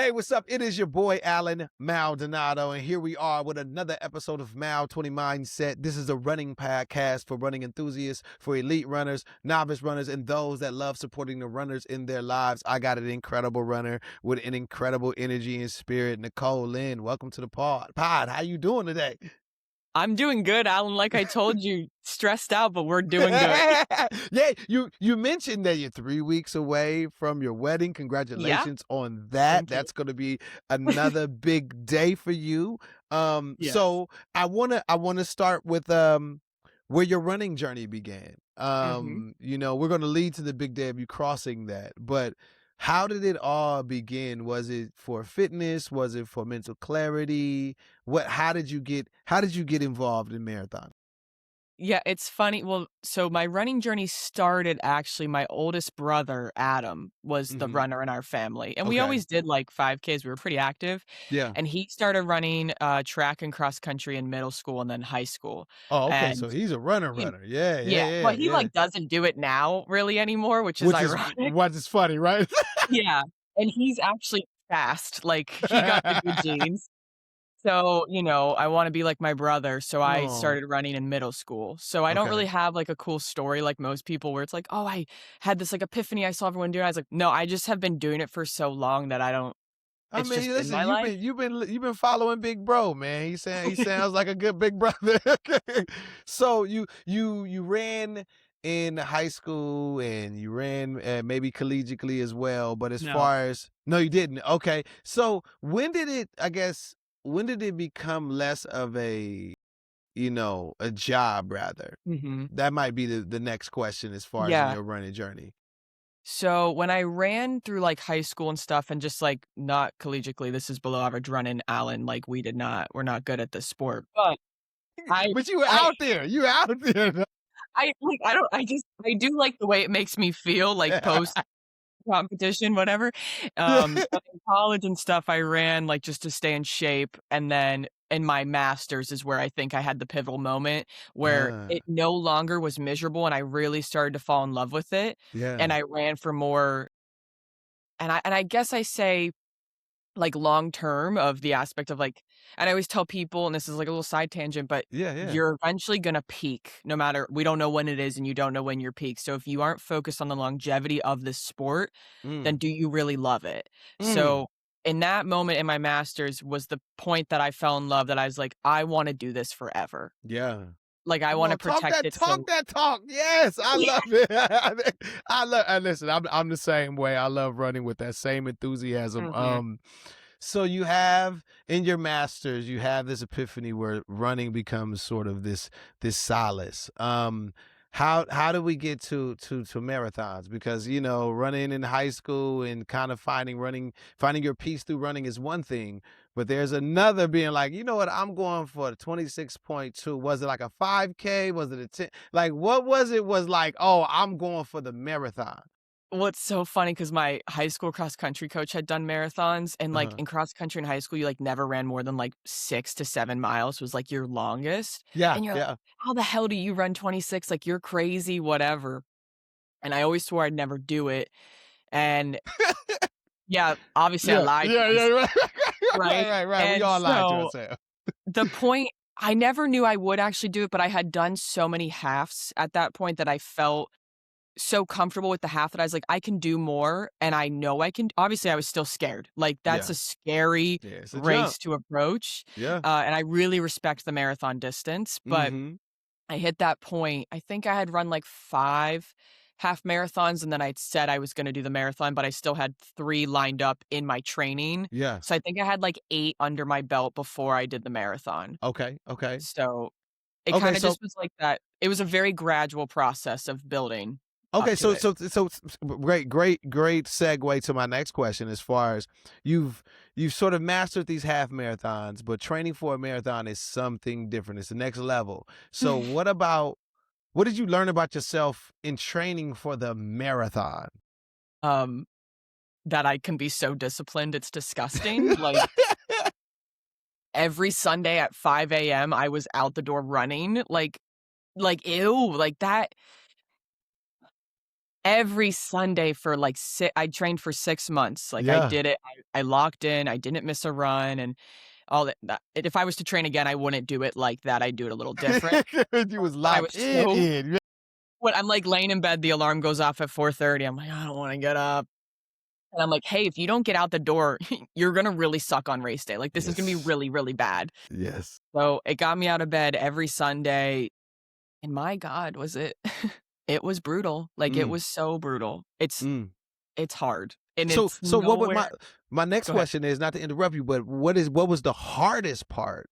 Hey, what's up? It is your boy Allen Maldonado, and here we are with another episode of Mal 20 Mindset. This is a running podcast for running enthusiasts, for elite runners, novice runners, and those that love supporting the runners in their lives. I got an incredible runner with an incredible energy and spirit, Nicole Linn. Welcome to the pod. How you doing today? I'm doing good, Alan. Like I told you, stressed out, but we're doing good. Yeah, you mentioned that you're 3 weeks away from your wedding. Yeah, Congratulations on that. thank you. That's going to be another big day for you. Yes. So I wanna start with where your running journey began. Mhm. We're going to lead to the big day of you crossing that, but how did it all begin? Was it for fitness? Was it for mental clarity? How did you get involved in marathon? Yeah, it's funny. Well, so my running journey started actually, my oldest brother, Adam, was the Mhm. runner in our family. And we Okay. always did like 5Ks. We were pretty active. Yeah. And he started running track and cross country in middle school and then high school. Oh, okay, And so he's a runner you runner. Yeah, yeah, yeah, but yeah, he yeah. like doesn't do it now really anymore, which is Which is ironic. what is funny, right? Yeah. And he's actually fast. Like he got the good genes. So, I wanna be like my brother, so I Oh, started running in middle school. So I don't okay. really have, like, a cool story like most people where it's like, "Oh, I had this, like, epiphany, I saw everyone doing it." I was like, "No, I just have been doing it for so long that I don't I it's mean, just in listen, my you've life." been you've been you've been following Big Bro, man. He sounds like a good big brother. So you ran in high school and you ran maybe collegiately as well, but as No. far as no, you didn't. Okay. So when did it become less of a job rather? Mhm. That might be the next question as far as in Yeah. your running journey. So when I ran through, like, high school and stuff and just, like, not collegiately, this is below average running, Alan, like, we're not good at this sport, but I But you were I out there. You were out there. I don't I do like the way it makes me feel, like, post competition, whatever. But in college and stuff, I ran, like, just to stay in shape, and then in my master's is where I think I had the pivotal moment where Ah, it no longer was miserable, and I really started to fall in love with it, and yeah. I ran for more and I guess I say like, long term of the aspect of, like and I always tell people, and this is, like, a little side tangent, but Yeah, yeah. you're eventually gonna peak no matter we don't know when it is, and you don't know when you're peak, so if you aren't focused on the longevity of this sport, then Mm, do you really love it? mm, So, in that moment in my master's was the point that I fell in love that I was like, "I wanna do this forever." yeah. Like, I Come wanna on, talk protect that it talk so that talk. Yes, I Yeah. love it. I love and listen, I'm the same way. I love running with that same enthusiasm. Mhm. So you have in your masters, you have this epiphany where running becomes sort of this solace. How do we get to marathons? Because running in high school and kind of finding your peace through running is one thing, but there's another being like, you know what, I'm going for the 26.2. Was it like a 5K? Was it a 10? Like what was it was like, oh, I'm going for the marathon. Well, it's so funny because my high school cross country coach had done marathons, and, like, Uh-huh. in cross country in high school, you, like, never ran more than, like, 6 to 7 miles was, like, your longest, Yeah, and you're like, yeah. "How the hell do you run 26? Like, you're crazy, whatever." And I always swore I'd never do it, and yeah, obviously I Yeah, lied to yeah, yeah, myself, right. Right, right? right, right. We And all lied to so ourselves. the point I never knew I would actually do it, but I had done so many halves at that point that I felt so comfortable with the half that I was like, "I can do more, and I know I can" obviously, I was still scared, like, that's Yeah, a scary yeah, it's a jump. race to approach, Yeah. and I really respect the marathon distance, but Mhm. I hit that point I think I had run, like, 5 half marathons, and then I'd said I was gonna do the marathon, but I still had 3 lined up in my training, Yes. so I think I had, like, 8 under my belt before I did the marathon. Okay, okay. So, it Okay, kinda so just was like that it was a very gradual process of building up okay, to so it. so so s s great segue to my next question as far as you've sort of mastered these half marathons, but training for a marathon is something different. It's the next level. So what did you learn about yourself in training for the marathon? Um, that I can be so disciplined, it's disgusting, like, every Sunday at 5 a.m., I was out the door running, ew, like, that every Sunday for, like, I trained for 6 months, like, I Yeah. did it, I locked in, I didn't miss a run, and all that if I was to train again, I wouldn't do it like that, I'd do it a little different. You was But I was locked so in. when I'm, like, laying in bed, the alarm goes off at 4:30, I'm like, "I don't wanna get up." And I'm like, "Hey, if you don't get out the door, you're gonna really suck on race day, like, this is gonna be Yes. really, really bad." Yes. So, it got me out of bed every Sunday, and my god, was it it was brutal, like, it Mm, was so brutal. mm. It's hard, and So it's so what would nowhere my next Go ahead. question is, not to interrupt you, but what was the hardest part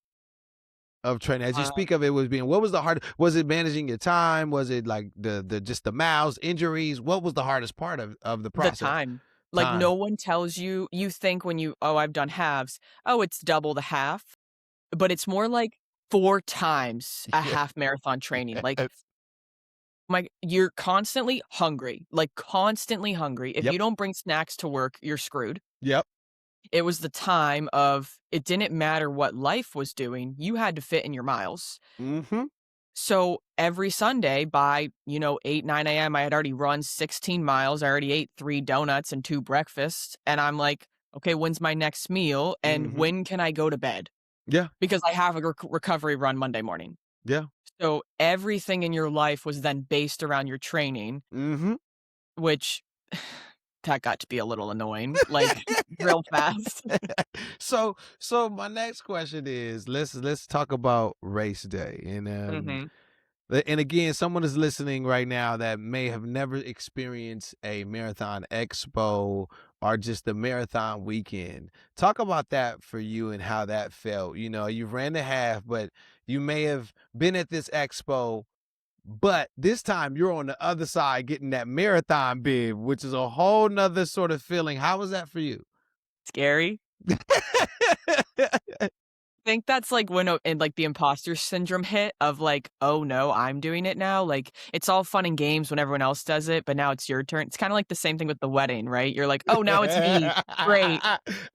of training? As you Uh, speak of it was being, what was the hard, was it managing your time? Was it like the just the miles, injuries? What was the hardest part of the the process? time. Like, no Time. one tells you you think when you, "Oh, I've done halves." Oh, it's double the half, but it's more like 4 times a Yeah. half marathon training, like, Yes. you're constantly hungry, like, constantly hungry. If Yep. you don't bring snacks to work, you're screwed. Yep. It was the time of it didn't matter what life was doing, you had to fit in your miles. Mhm. So every Sunday by, 8, 9 AM, I had already run 16 miles. I already ate 3 donuts and 2 breakfasts. And I'm like, okay, when's my next meal? And Mhm. when can I go to bed? Yeah. Because I have a recovery run Monday morning. Yeah. So everything in your life was then based around your training, Mhm. which that got to be a little annoying, like real fast. So my next question is, let's talk about race day. hmm And again, someone is listening right now that may have never experienced a marathon expo or just a marathon weekend. Talk about that for you and how that felt. You know, you ran the half, but you may have been at this expo, but this time you're on the other side getting that marathon bib, which is a whole nother sort of feeling. How was that for you? Scary. Think that's, like, when, and, like, the imposter syndrome hit of, like, "Oh, no, I'm doing it now." Like, it's all fun and games when everyone else does it, but now it's your turn. It's kinda like the same thing with the wedding, right? You're like, "Oh, now it's me. Great."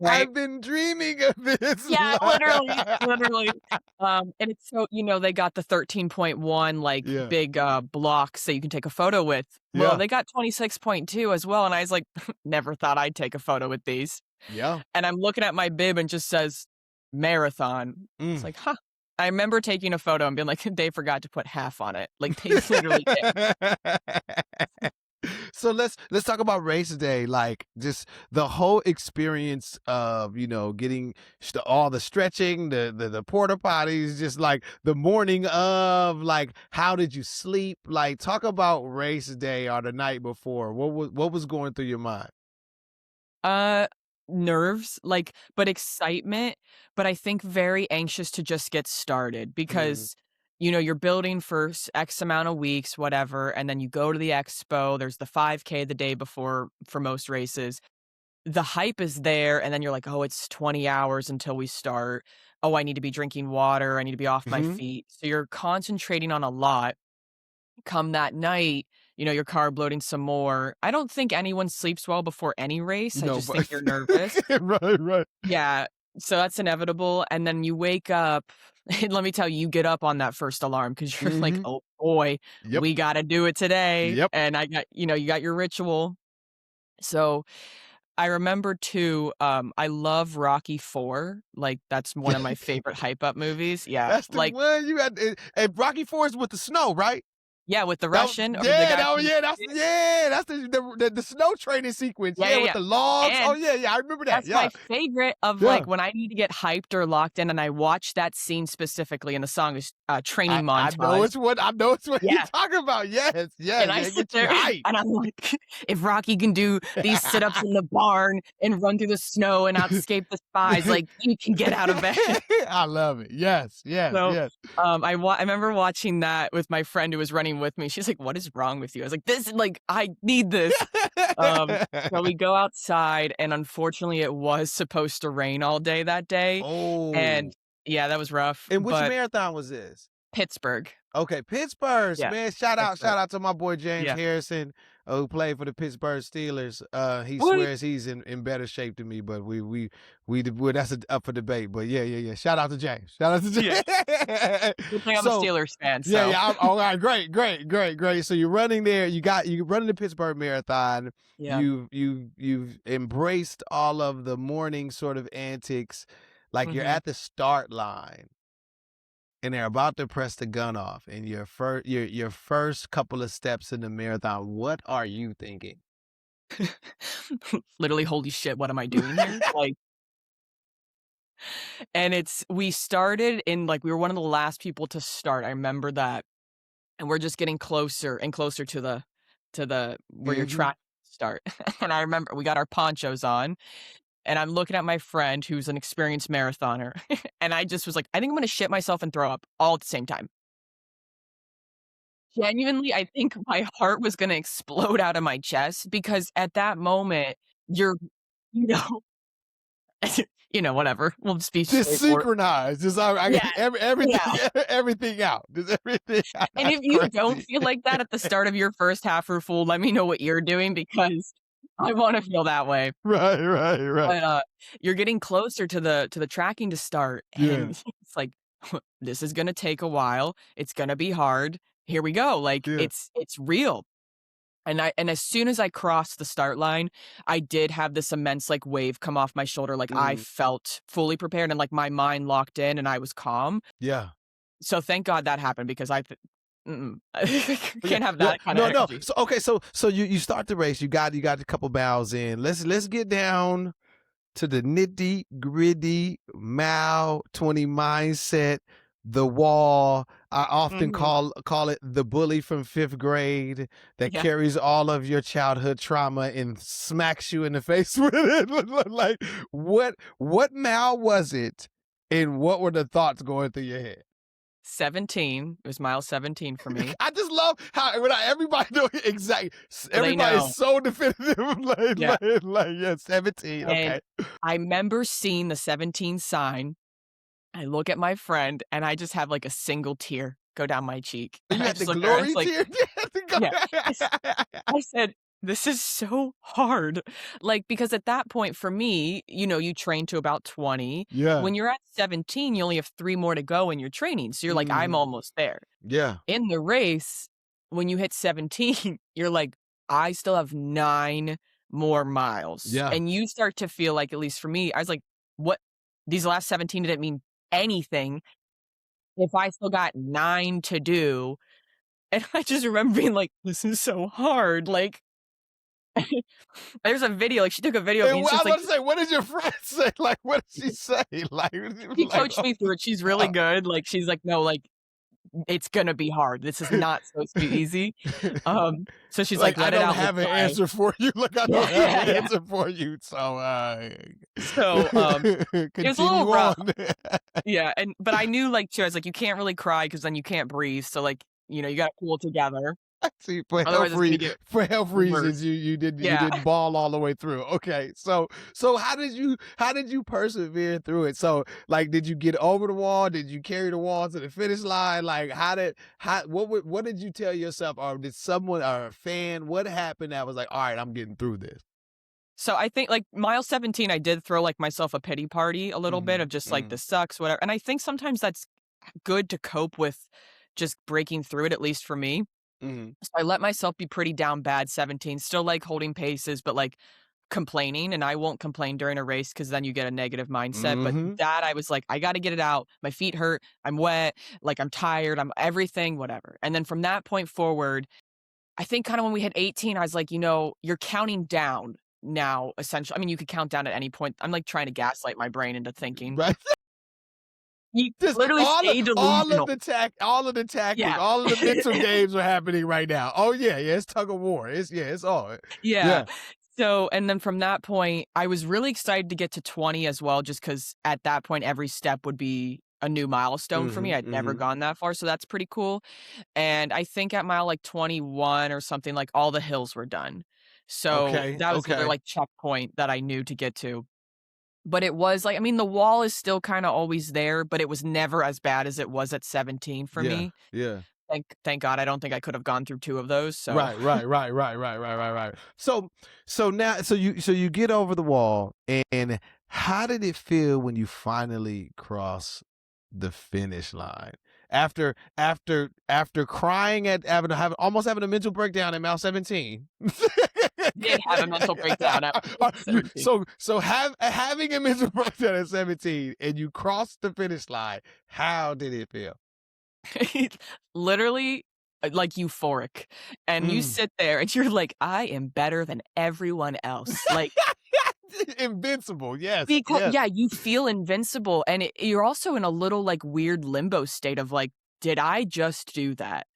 Right? I've been dreaming of this. Yeah, literally, literally. And it's so they got the 13.1, like, Yeah. big, blocks that you can take a photo with. Well, Yeah. they got 26.2 as well, and I was like, "Never thought I'd take a photo with these." Yeah. And I'm looking at my bib and just says marathon. It's Mm. like, "Huh." I remember taking a photo and being like, "They forgot to put half on it." Like, they literally did. So let's talk about race day, like just the whole experience of, getting all the stretching, the porta potties, just like the morning of, like how did you sleep? Like talk about race day or the night before. What was going through your mind? Uh, Nerves, like, but excitement, but I think very anxious to just get started Mhm. because, you're building for X amount of weeks, whatever, and then you go to the expo, there's the 5K the day before for most races. The hype is there, and then you're like, "Oh, it's 20 hours until we start. Oh, I need to be drinking water, I need to be off my Mhm. feet." So you're concentrating on a lot. Come that night, you're carb loading some more. I don't think anyone sleeps well before any race, I No, just but think you're nervous. right, right. Yeah, so that's inevitable, and then you wake up, and let me tell you, you get up on that first alarm because 'cause you're like, Mhm. "Oh boy, Yep. we gotta do it today," Yep. and I got you got your ritual. So, I remember too, I love Rocky 4, like, that's one of my favorite hype up movies, yeah, That's the like one you got. And Rocky Forest with the snow, right? yeah, with the That was, Russian or the yeah, guy that was, from yeah, that's the snow training sequence. yeah, Yeah, yeah, with yeah, the logs. Oh and yeah, yeah, I remember that. that's my Yeah, favorite of, yeah. like, when I need to get hyped or locked in, and I watch that scene specifically, and the song is, I Training I know Montage. it's what I know it's what you're Yeah, talking about. Yes, yes, and I yeah, sit get you there, hyped. and I'm like, "If Rocky can do these sit-ups in the barn and run through the snow and escape the spies, like, you can get out of bed." I love it. Yes, yes, So, yes. I remember watching that with my friend who was running with me. She's like, "What is wrong with you?" I was like, "This like, I need this." So we go outside, and unfortunately, it was supposed to rain all day that day, and Oh, yeah, that was rough, and which but marathon was this? Pittsburgh. Okay, Pittsburgh, Yeah, man. Pittsburgh. Shout out to my boy James Yeah. Harrison, who played for the Pittsburgh Steelers. He What? swears he's in better shape than me, but well, that's up for debate. But yeah. Shout out to James. Shout out to Yeah. James. Good thing I'm a So Steelers fan, yeah, so yeah. All right, great. So you're running there. You running the Pittsburgh Marathon. yeah. You've embraced all of the morning sort of antics, like you're Mhm. at the start line and they're about to press the gun off and your first couple of steps in the marathon, what are you thinking? Literally, "Holy shit, what am I doing here?" Like, and we started in, like, we were one of the last people to start, I remember that, and we're just getting closer and closer to the where your Mhm. track start, and I remember we got our ponchos on, and I'm looking at my friend who's an experienced marathoner, and I just was like, "I think I'm gonna shit myself and throw up all at the same time." Genuinely, I think my heart was gonna explode out of my chest because at that moment, you're you know whatever. We'll just be Just straightforward. synchronized. Just I Yeah, everything yeah, everything out. Just everything out. and That's if you don't crazy. feel like that at the start of your first half or full, let me know what you're doing because I wanna feel that way. Right. But, you're getting closer to the tracking to start, and Yeah. it's like, "This is gonna take a while. It's gonna be hard. Here we go." Like, Yeah. it's real. And as soon as I crossed the start line, I did have this immense, like, wave come off my shoulder, like, I Mhm. felt fully prepared and, like, my mind locked in and I was calm. Yeah. So thank God that happened because mm-mm. Yeah, Can't have yeah. that kinda No. energy. So okay, so you start the race. You got a couple miles in. Let's get down to the nitty gritty mile 20 mindset, the wall. I often Mhm. call it the bully from fifth grade that Yeah. carries all of your childhood trauma and smacks you in the face with it. Like what mile was it, and what were the thoughts going through your head? 17. It was mile 17 for me. I just love how everybody know exactly. So they Everybody is know. so definitive. Yeah. Yeah, 17. And Okay. I remember seeing the 17 sign. I look at my friend, and I just have, like, a single tear go down my cheek, and You I had the just look at her, and it's glory like tear. You had yeah. I s to go. I said, "This is so hard." Like, because at that point for me, you train to about 20. Yeah. When you're at 17, you only have 3 more to go in your training, so you're like, "I'm Mhm. almost there." Yeah. In the race, when you hit 17, you're like, "I still have 9 more miles." Yeah. And you start to feel like, at least for me, I was like, "What? These last 17 didn't mean anything if I still got 9 to do." And I just remember being like, "This is so hard." Like, there's a video, like, she took a video of me, And and it's I just was like about to say, what did your friend say? Like, what did she say? Like, she like, coached oh, me through it, she's really good, like, she's like, "No, like, it's gonna be hard. This is not supposed to be easy." So she's like, like I "Let it don't out with have an crying." answer for you. Like I don't Yeah, have an yeah. answer for you. So So, it was a little continue rough. on. Yeah, but I knew, like, too, I was like, "You can't really cry because then you can't breathe, so, like, you gotta pull it together, See, otherwise it's gonna get for health worse." reasons, you Yeah. didn't ball all the way through. Okay, so how did you persevere through it? So like, did you get over the wall? Did you carry the wall to the finish line? Like, what did you tell yourself, or did someone or a fan? What happened that was like, all right, I'm getting through this? So I think, like, mile 17, I did throw, like, myself a pity party a little bit Hmm. of just like, Hmm. "This sucks," whatever, and I think sometimes that's good to cope with just breaking through it, at least for me. Hmm. So I let myself be pretty down bad 17, still, like, holding paces, but, like, complaining, and I won't complain during a race because then you get a negative mindset, but Hmm. that I was like, "I gotta get it out. My feet hurt. I'm wet. Like, I'm tired. I'm everything, whatever." And then from that point forward, I think kinda when we hit 18, I was like, "You're counting down now, essentially." I mean, you could count down at any point. I'm, like, trying to gaslight my brain into thinking. Right. You Just literally stay delusional. all of the tactic, Yeah. all of the mental games are happening right now. Oh yeah, it's tug of war. It's all. Yeah. Yeah. So, and then from that point, I was really excited to get to 20 as well, just because at that point, every step would be a new milestone for me. Mhm, I'd never mhm. gone that far, so that's pretty cool. And I think at mile, like, 21 or something, like, all the hills were done. So, Okay, that was the other, okay. like, checkpoint that I knew to get to. But it was like, I mean, the wall is still kinda always there, but it was never as bad as it was at 17 for Yeah, me. yeah. Thank God, I don't think I could have gone through 2 of those, so Right. So you get over the wall, and how did it feel when you finally cross the finish line? After crying at almost having a mental breakdown at Mount 17. did have a mental breakdown at You 17. so having a mental breakdown at 17 and you crossed the finish line, how did it feel? Literally, like, euphoric, and you Mm. sit there and you're like, "I am better than everyone else," like, Invincible, yes, because yes. yeah, you feel invincible, and you're also in a little, like, weird limbo state of, like, "Did I just do that?"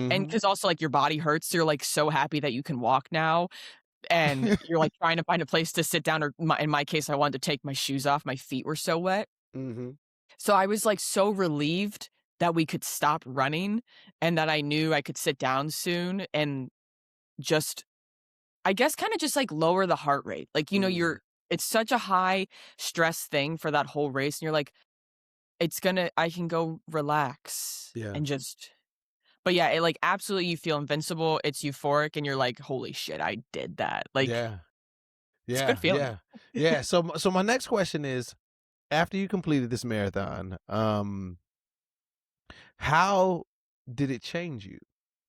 And Mhm. because also, like, your body hurts, so you're, like, so happy that you can walk now, and you're, like, trying to find a place to sit down, or in my case, I wanted to take my shoes off, my feet were so wet. Mhm. So I was, like, so relieved that we could stop running and that I knew I could sit down soon and just, I guess, kinda just, like, lower the heart rate. Like, Mm. it's such a high stress thing for that whole race, and you're like, I can go relax Yeah. and just, but yeah, it, like, absolutely you feel invincible, it's euphoric, and you're like, "Holy shit, I did that." Like, Yeah. it's a good Yeah, feeling. yeah. Yeah, so my next question is, after you completed this marathon, how did it change you?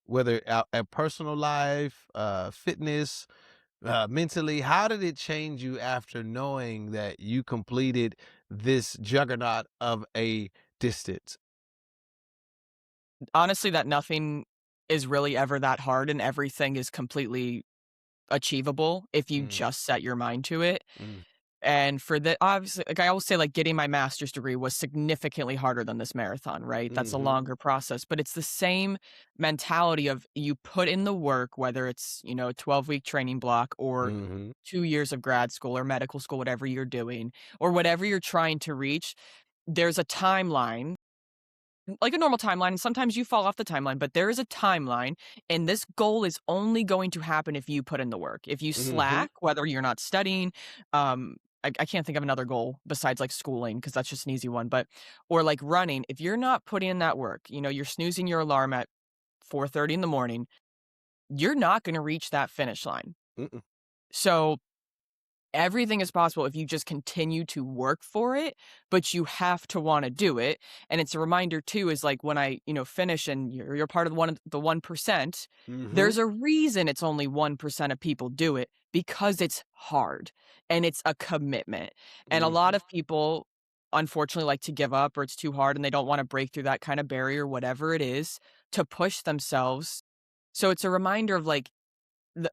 Whether a personal life, fitness, mentally, how did it change you after knowing that you completed this juggernaut of a distance? Honestly, that nothing is really ever that hard and everything is completely achievable if you Mm, just set your mind to it. mm, And for the obviously, like, I always say, like, getting my master's degree was significantly harder than this marathon, right? That's a mhm, longer process, but it's the same mentality of you put in the work, whether it's, a 12-week training block or mhm, 2 years of grad school or medical school, whatever you're doing, or whatever you're trying to reach, there's a timeline, like a normal timeline, and sometimes you fall off the timeline, but there is a timeline, and this goal is only going to happen if you put in the work. If you mhm, slack, whether you're not studying, um, I can't think of another goal besides like schooling because that's just an easy one, but or like running, if you're not putting in that work, you're snoozing your alarm at 4:30 in the morning, you're not going to reach that finish line. mm-mm, So everything is possible if you just continue to work for it, but you have to wanna do it, and it's a reminder too is, like, when I, finish and you're part of the 1%, mhm, there's a reason it's only 1% of people do it, because it's hard, and it's a commitment, and a lot mhm, of people, unfortunately, like to give up or it's too hard and they don't wanna break through that kinda barrier, whatever it is, to push themselves. So it's a reminder of, like,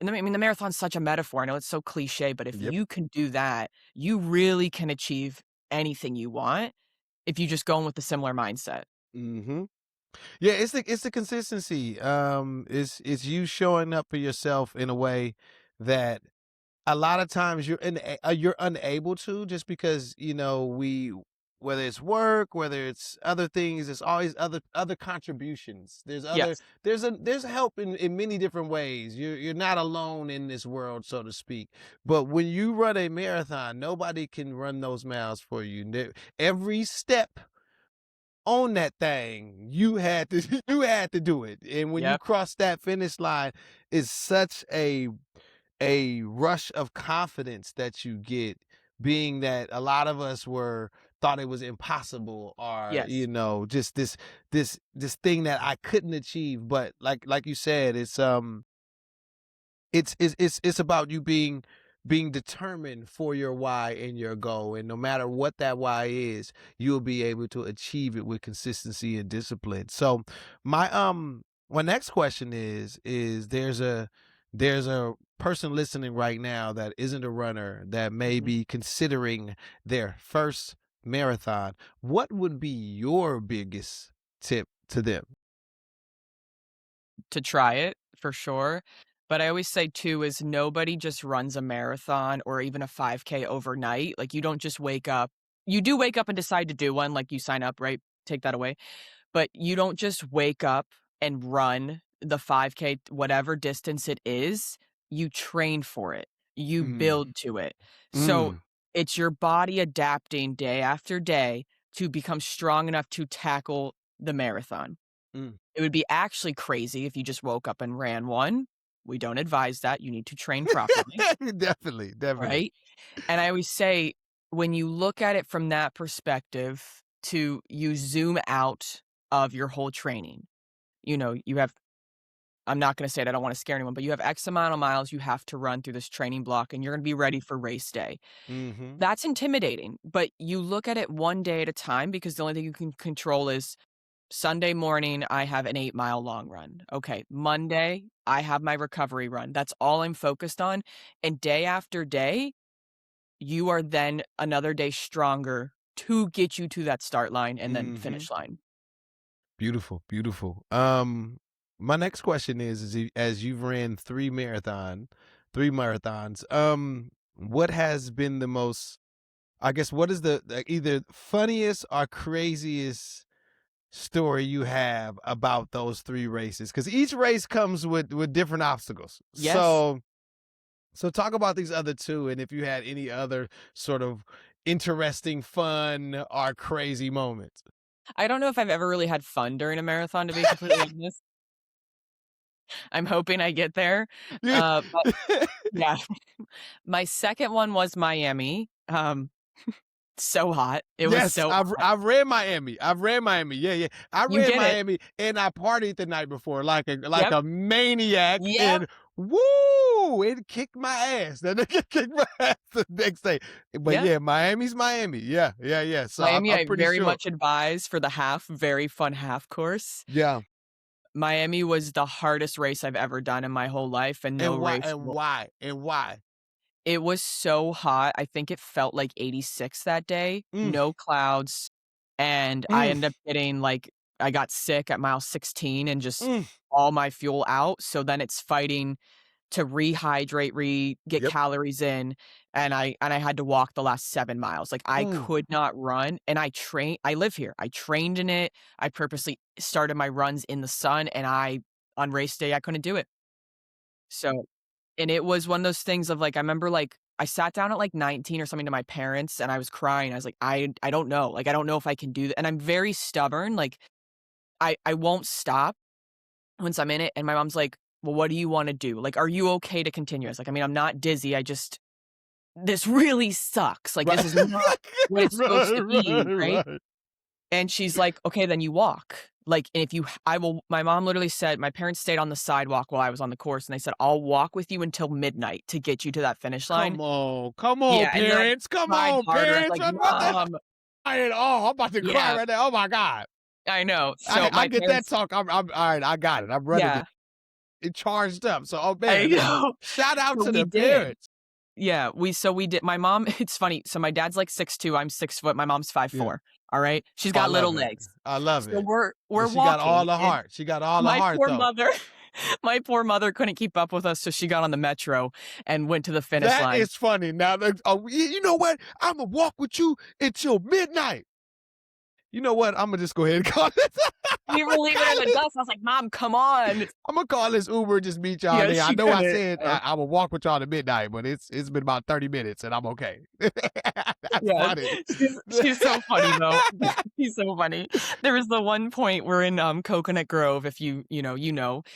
I mean, the marathon's such a metaphor. I know it's so cliche, but if yep, you can do that, you really can achieve anything you want if you just go in with a similar mindset. mhm. Yeah, it's the consistency. It's you showing up for yourself in a way that a lot of times you're unable to, just because we, whether it's work, whether it's other things, there's always other contributions. Yes. There's help in many different ways. You're not alone in this world, so to speak. But when you run a marathon, nobody can run those miles for you. Every step on that thing, you had to you had to do it. And when you Yep. cross that finish line, it's such a rush of confidence that you get, being that a lot of us were thought it was impossible, or Yes. just this thing that I couldn't achieve. But like you said, it's about you being determined for your why and your goal, and no matter what that why is, you'll be able to achieve it with consistency and discipline. So my next question is there's a person listening right now that isn't a runner, that may Mhm. be considering their first marathon. What would be your biggest tip to them? To try it, for sure. But I always say too is nobody just runs a marathon or even a 5K overnight. Like, you don't just wake up. You do wake up and decide to do one, like, you sign up, right? Take that away. But you don't just wake up and run the 5K, whatever distance it is, you train for it. You Mm, build to it. So, mm, it's your body adapting day after day to become strong enough to tackle the marathon. Mm. It would be actually crazy if you just woke up and ran one. We don't advise that. You need to train properly, Definitely, definitely. right? And I always say, when you look at it from that perspective, to you zoom out of your whole training. You have I'm not gonna say it, I don't wanna scare anyone, but you have X amount of miles you have to run through this training block, and you're gonna be ready for race day. Mhm. That's intimidating, but you look at it one day at a time because the only thing you can control is Sunday morning, I have an 8-mile long run. Okay, Monday, I have my recovery run. That's all I'm focused on, and day after day, you are then another day stronger to get you to that start line and then Mhm. finish line. Beautiful, beautiful. My next question is as you've ran 3 marathons, what has been the most I guess what is the either funniest or craziest story you have about those 3 races? Because each race comes with different obstacles. Yes. So talk about these other 2 and if you had any other sort of interesting, fun, or crazy moments. I don't know if I've ever really had fun during a marathon, to be completely honest. I'm hoping I get there. Yeah. But yeah. My second one was Miami. So hot. It was Yes, so hot. I've read Miami. I've read Miami. Yeah, yeah. I You read did it. Miami and I partied the night before like Yep. a maniac Yep. and woo, it kicked my ass. Then it kicked my ass the next day. But Yeah. yeah, Miami's Miami. Yeah, yeah, yeah. So Miami, I'm I pretty very sure. much advise for the half, very fun half course. Yeah. Miami was the hardest race I've ever done in my whole life, and no And why race and will. why and why? It was so hot. I think it felt like 86 that day, Mm, no clouds, and I mm, ended up getting, like, I got sick at mile 16 and just mm. all my fuel out, so then it's fighting to rehydrate, get Yep. calories in, and I had to walk the last 7 miles. Like, I Mm, could not run, and I live here. I trained in it. I purposely started my runs in the sun, and on race day, I couldn't do it. So and it was one of those things of, like, I remember, like, I sat down at, like, 19 or something to my parents, and I was crying. I was like, I don't know. Like, I don't know if I can do that." And I'm very stubborn. Like, I won't stop once I'm in it, and my mom's like, "Well, what do you wanna do? Like, are you okay to continue?" I was like, "I mean, I'm not dizzy, I just this really sucks, like, right. this is not what it's supposed Right, to be, right, right?" right. And she's like, "Okay, then you walk." Like, and if you I will my mom literally said my parents stayed on the sidewalk while I was on the course, and they said, "I'll walk with you until midnight to get you to that finish line." Come on, Yeah, and then I parents. Come cried on, harder. I was parents. like, I'm about to "Mom." oh, I'm about to cry Yeah, right now. Oh my God. I know. So I my get that parents. talk. I'm all right. I got it. I'm running Yeah, it. It charged up. So, oh I man, know. shout out So to we the did. parents. Yeah, we did. My mom it's funny, so my dad's like 6'2", I'm 6 foot, my mom's five Yeah. four. All right? She's Oh, I got little love it. legs. I love So it. we're But she got all walking, the and heart. She got all the my heart poor though. mother my poor mother couldn't keep up with us, so she got on the metro and went to the finish That line. is funny. Now, you know what? I'm gonna walk with you until midnight. You know what? I'm gonna just go ahead and call this. I'm We were gonna leaving in call the this. dust. I was like, "Mom, come on." I'm gonna call this Uber. Just meet y'all Yeah, there. I she know I couldn't. said I will walk with y'all to midnight, but it's been about 30 minutes and I'm okay. That's Yeah, funny. she's so funny though. She's so funny. There was the one point we're in, Coconut Grove, if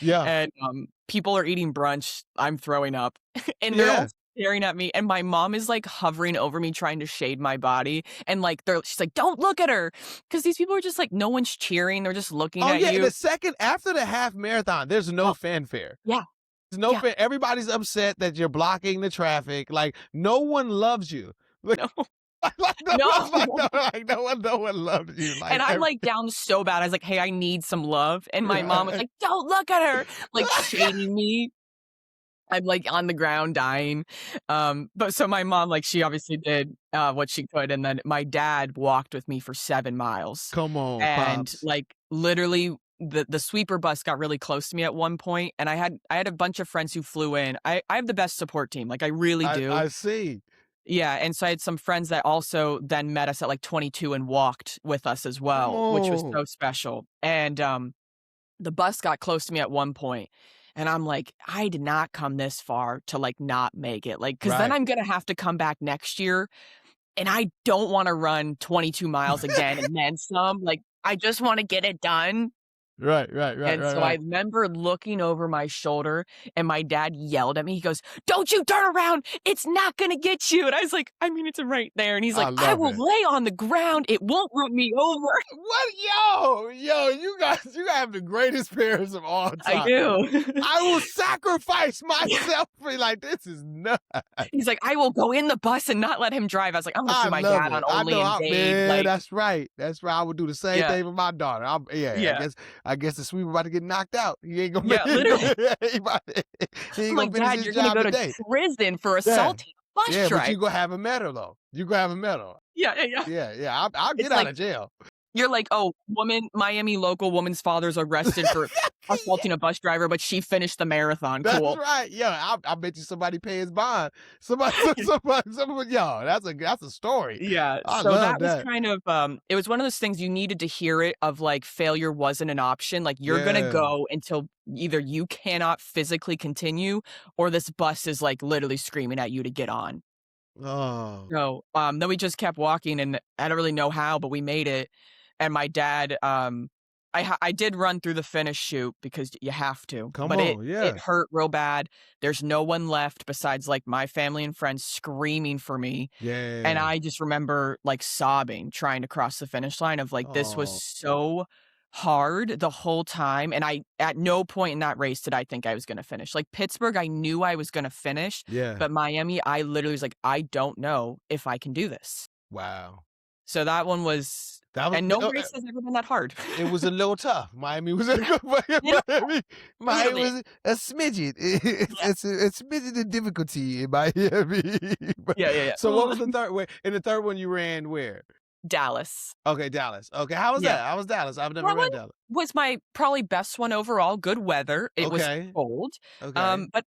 Yeah. and, people are eating brunch, I'm throwing up, and they're all Yeah. staring at me, and my mom is, like, hovering over me trying to shade my body, and, like, she's like, "Don't look at her," because these people are just, like, no one's cheering, they're just looking Oh at yeah. you. The second after the half marathon, there's no Oh, fanfare. yeah, There's no yeah, fan. Everybody's upset that you're blocking the traffic. Like no one loves you. Like, no, no, no. like no one loves you. And Like I'm, every, like, down so bad, I was like, "Hey, I need some love," and my mom was yeah. like, "Don't look at her," like, shading me. I'm, like, on the ground dying. But so my mom, like, she obviously did, what she could, and then my dad walked with me for 7 miles. Come on, And, pops. like, literally, the sweeper bus got really close to me at one point, and I had a bunch of friends who flew in. I have the best support team, like, I really do. I see. Yeah, and so I had some friends that also then met us at, like, 22 and walked with us as Come well, which was on. so special. And, the bus got close to me at one point, and I'm like, "I did not come this far to, like, not make it." Like, because then Right. I'm gonna have to come back next year, and I don't wanna run 22 miles again and then some. Like, I just wanna get it done. Right, right, right, And right, so I right. remember looking over my shoulder and my dad yelled at me. He goes, "Don't you turn around. It's not gonna get you." And I was like, "I mean, it's right there." And he's I like, "I love will it. lay on the ground. It won't run me over." What? Yo, you have the greatest parents of all I time. do. I will sacrifice myself for like this is nuts. He's like, "I will go in the bus and not let him drive." I was like, "I'm gonna I see my love dad on it. I Only know in I Dade." man, Like, that's right. That's right. I would do the same yeah, thing with my daughter. Yeah, yeah, I guess the sweeper about to get knocked out. He ain't gonna make yeah, he ain't literally. gonna, he I'm ain't gonna like, finish "Dad, his you're gonna job go to today. prison for Yeah. assaulting a bus Yeah, but driver." you gonna have a medal though. You gonna have a medal. Yeah, yeah, yeah. Yeah. I'll get It's out like of jail. you're like, "Oh, Miami local woman's father's arrested for assaulting a bus driver, but she finished the marathon. That's Cool." right. Yeah, I bet you somebody pay his bond. Somebody, somebody. Yo, that's a story. Yeah, I so love that was that. kind of, it was one of those things you needed to hear it of, like, failure wasn't an option, like, you're gonna Yeah. go until either you cannot physically continue or this bus is, like, literally screaming at you to get on. Oh, So, then we just kept walking, and I don't really know how, but we made it, and my dad, I did run through the finish chute because you have to, come but it on. it Yeah. hurt real bad. There's no one left besides, like, my family and friends screaming for me, and Yeah. I just remember, like, sobbing trying to cross the finish line of, like, this was Oh, so hard the whole time, and I at no point in that race did I think I was gonna finish. Like, Pittsburgh, I knew I was gonna finish, yeah. but Miami, I literally was like, "I don't know if I can do this." Wow. So that one was That was and no race has ever been that hard. it was a little tough. Miami was a Yeah, you know, Miami literally. was a smidget. Yeah. It's a smidget of difficulty in Miami. But Yeah, yeah, yeah. so what was the third way? In the third one you ran where? Dallas. Okay, Dallas. Okay, how was Yeah. that? How was Dallas? I've never That one ran Dallas. was my probably best one overall, good weather, it was Okay. cold, Okay. but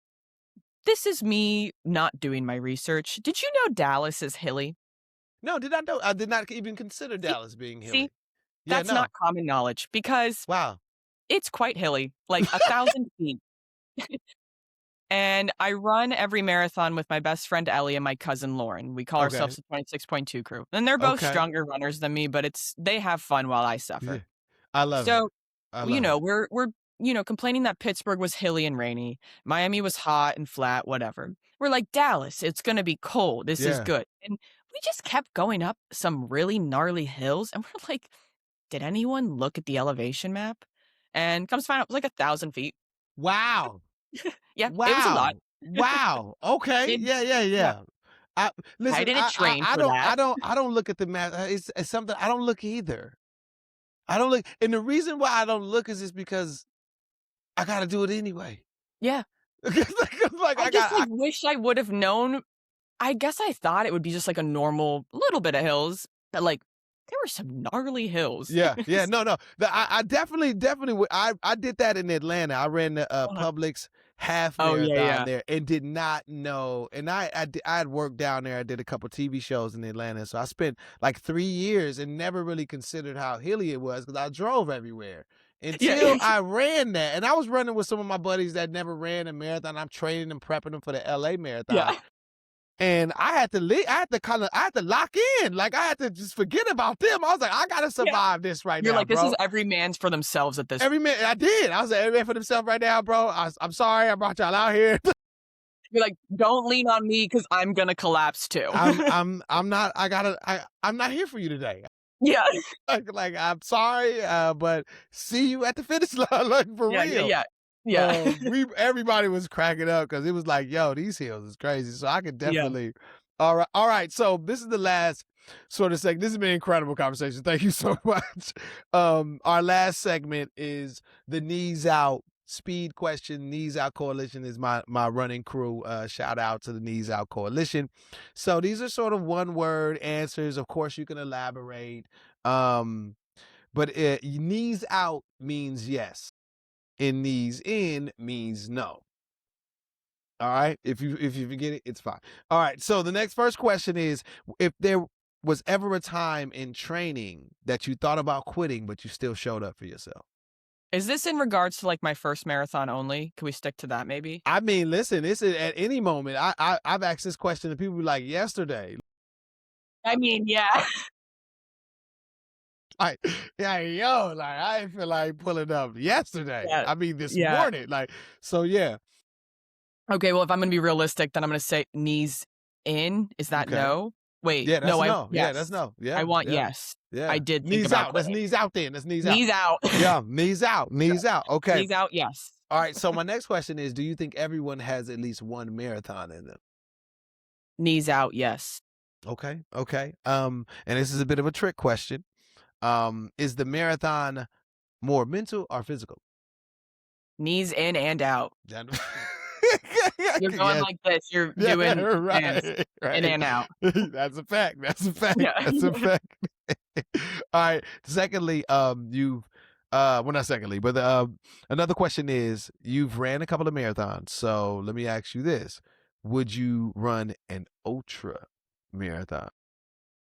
this is me not doing my research. Did you know Dallas is hilly? No, did I know? I did not even consider See? Dallas being See? hilly. Yeah, That's no. not common knowledge because Wow. it's quite hilly, like 1,000 feet. And I run every marathon with my best friend Ellie and my cousin Lauren. We call Okay. ourselves the 26.2 crew. And they're both Okay. stronger runners than me, but they have fun while I Yeah. suffer. I love it. So, I you love know, it. we're complaining that Pittsburgh was hilly and rainy. Miami was hot and flat, whatever. We're like, Dallas, it's gonna be cold. This is Yeah. good. And we just kept going up some really gnarly hills, and we're like, did anyone look at the elevation map? And comes to find out it was like 1,000 feet. Wow. Yeah, it was a lot. Wow. Wow. Okay. It Yeah. I I listen, didn't train I for don't that. I don't look at the math. It's something I don't look either. I don't look, and the reason why I don't look is just because I gotta do it anyway. Yeah. 'Cause, like I I just, got like, wish I would have known. I guess I thought it would be just, like, a normal little bit of hills, but, like, there were some gnarly hills. yeah, no. I definitely I did that in Atlanta. I ran the Uh-huh. Publix half Oh, yeah, marathon yeah. there and did not know. And I had worked down there. I did a couple TV shows in Atlanta, so I spent like 3 years and never really considered how hilly it was because I drove everywhere Yeah. until I ran that. And I was running with some of my buddies that never ran a marathon. I'm training and prepping them for the LA marathon. Yeah. And I had to leave. I had to lock in. Like I had to just forget about them. I was like, I gotta Yeah. survive this right You're now, like, "This is bro. every man's for themselves at this." Every man, I did. I was like, every man for themselves right now, bro. I'm sorry, I brought y'all out here. You're like, "Don't lean on me because 'cause I'm gonna collapse too." I'm not. I'm not here for you today. Yeah. I'm sorry, but see you at the finish line, like for Yeah, yeah, real. yeah. Yeah. We everybody was cracking up because it was like, yo, these hills is crazy. So I could Yeah. definitely. All right. So this is the last sort of segment. This has been an incredible conversation. Thank you so much. Our last segment is the knees out speed question. Knees Out Coalition is my running crew. Shout out to the Knees Out Coalition. So these are sort of one word answers. Of course, you can elaborate. But knees out means yes, and knees in means no. All right. If you forget it, it's fine. All right. So the next first question is, if there was ever a time in training that you thought about quitting, but you still showed up for yourself. Is this in regards to, like, my first marathon only? Can we stick to that maybe? I mean, listen, it's at any moment. I've asked this question to people like yesterday. I mean, yeah. like, yeah, yo, like I feel like pulling up yesterday. Yeah. I mean, this Yeah. morning. Like, so yeah. Okay, well, if I'm gonna be realistic, then I'm gonna say knees in. Is that Okay. no? Wait, Yeah, that's no, a I no. Yeah, that's yes. no. I Yeah, want yeah, yes. I yeah. did think Knees about out. That's quitting. knees out then. That's knees out. Knees out. Yeah, knees out. Knees out. Okay. Knees out, yes. All right. So my next question is, do you think everyone has at least one marathon in them? Knees out, yes. Okay. Okay. And this is a bit of a trick question. Is the marathon more mental or physical? Knees in and out. That- You're going yes. like this, you're Yeah, doing hands right. in Right. and out. That's a fact. That's a fact. Yeah. That's a fact. All right. Secondly, you've well not secondly, but another question is you've ran a couple of marathons. So let me ask you this. Would you run an ultra marathon?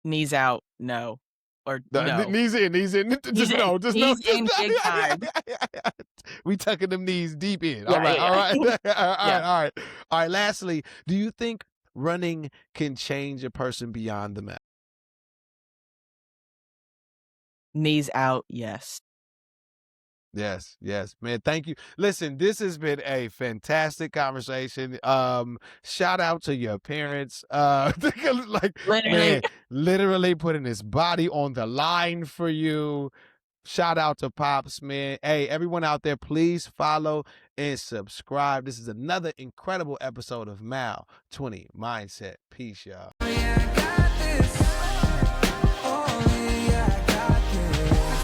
Knees out, no. Or No, no. knees in, knees in. Knees Just in. no, just no, Knees just in no. big time. We tucking them knees deep in. All Yeah, right, yeah, all yeah. right, all right, Yeah. all right, all right. Lastly, do you think running can change a person beyond the mat? Knees out, yes. Yes, yes, man. Thank you. Listen, this has been a fantastic conversation. Shout out to your parents. Like, Literally. man, literally putting his body on the line for you. Shout out to Pops, man. Hey, everyone out there, please follow and subscribe. This is another incredible episode of Mal 20 Mindset. Peace, y'all.